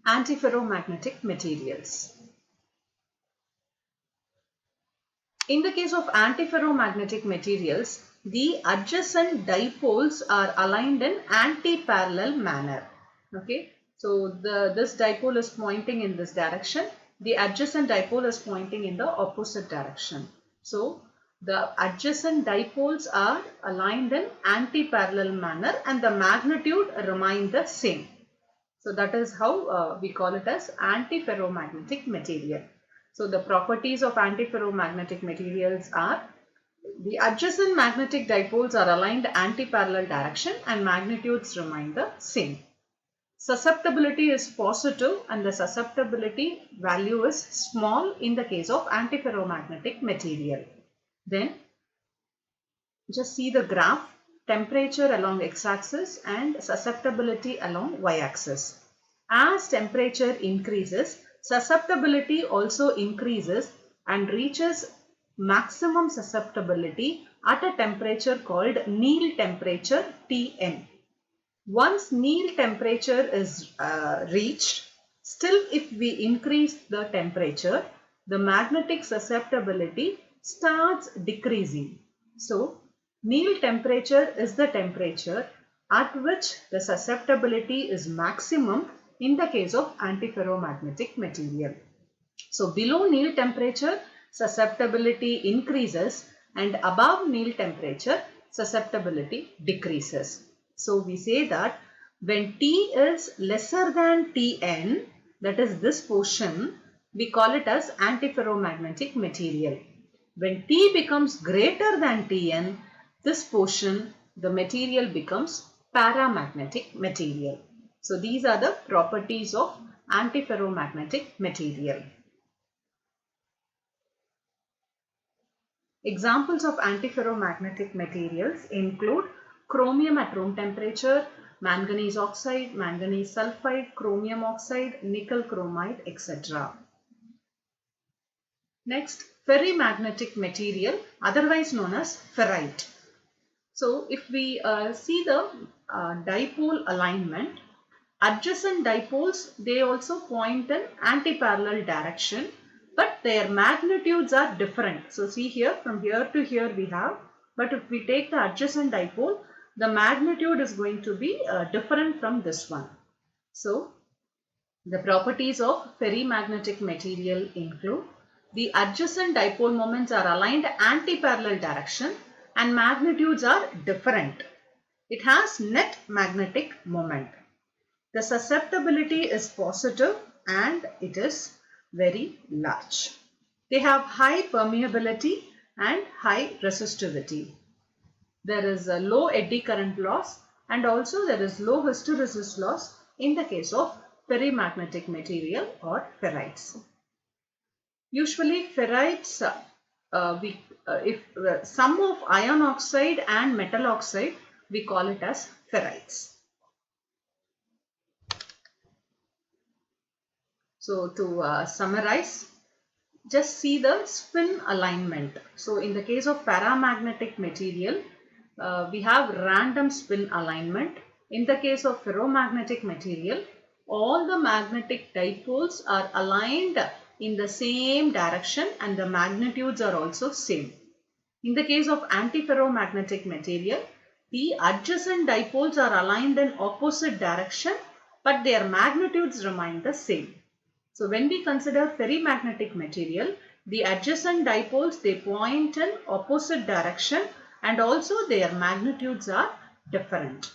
Antiferromagnetic materials. In the case of antiferromagnetic materials, the adjacent dipoles are aligned in anti-parallel manner. Okay, so this dipole is pointing in this direction. The adjacent dipole is pointing in the opposite direction. So the adjacent dipoles are aligned in anti-parallel manner and the magnitude remain the same. So that is how we call it as antiferromagnetic material. So the properties of antiferromagnetic materials are the adjacent magnetic dipoles are aligned anti-parallel direction and magnitudes remain the same. Susceptibility is positive and the susceptibility value is small in the case of antiferromagnetic material. Then just see the graph. Temperature along x-axis and susceptibility along y-axis. As temperature increases, susceptibility also increases and reaches maximum susceptibility at a temperature called Néel temperature Tn. Once Néel temperature is reached, still if we increase the temperature, the magnetic susceptibility starts decreasing. So Néel temperature is the temperature at which the susceptibility is maximum in the case of antiferromagnetic material. So below Néel temperature, susceptibility increases and above Néel temperature, susceptibility decreases. So we say that when T is lesser than Tn, that is this portion, we call it as antiferromagnetic material. When T becomes greater than Tn, this portion, the material becomes paramagnetic material. So these are the properties of antiferromagnetic material. Examples of antiferromagnetic materials include chromium at room temperature, manganese oxide, manganese sulfide, chromium oxide, nickel chromide, etc. Next, ferrimagnetic material, otherwise known as ferrite. So if we see the dipole alignment, adjacent dipoles, they also point in anti-parallel direction, but their magnitudes are different. So see here, from here to here we have, but if we take the adjacent dipole, the magnitude is going to be different from this one. So the properties of ferrimagnetic material include the adjacent dipole moments are aligned anti-parallel direction and magnitudes are different. It has net magnetic moment. The susceptibility is positive and it is very large. They have high permeability and high resistivity. There is a low eddy current loss and also there is low hysteresis loss in the case of ferrimagnetic material or ferrites. Usually ferrites, if sum of iron oxide and metal oxide, we call it as ferrites. So to summarize, just see the spin alignment. So in the case of paramagnetic material, we have random spin alignment. In the case of ferromagnetic material, all the magnetic dipoles are aligned in the same direction and the magnitudes are also same. In the case of antiferromagnetic material, the adjacent dipoles are aligned in opposite direction but their magnitudes remain the same. So when we consider ferrimagnetic material, the adjacent dipoles, they point in opposite direction and also their magnitudes are different.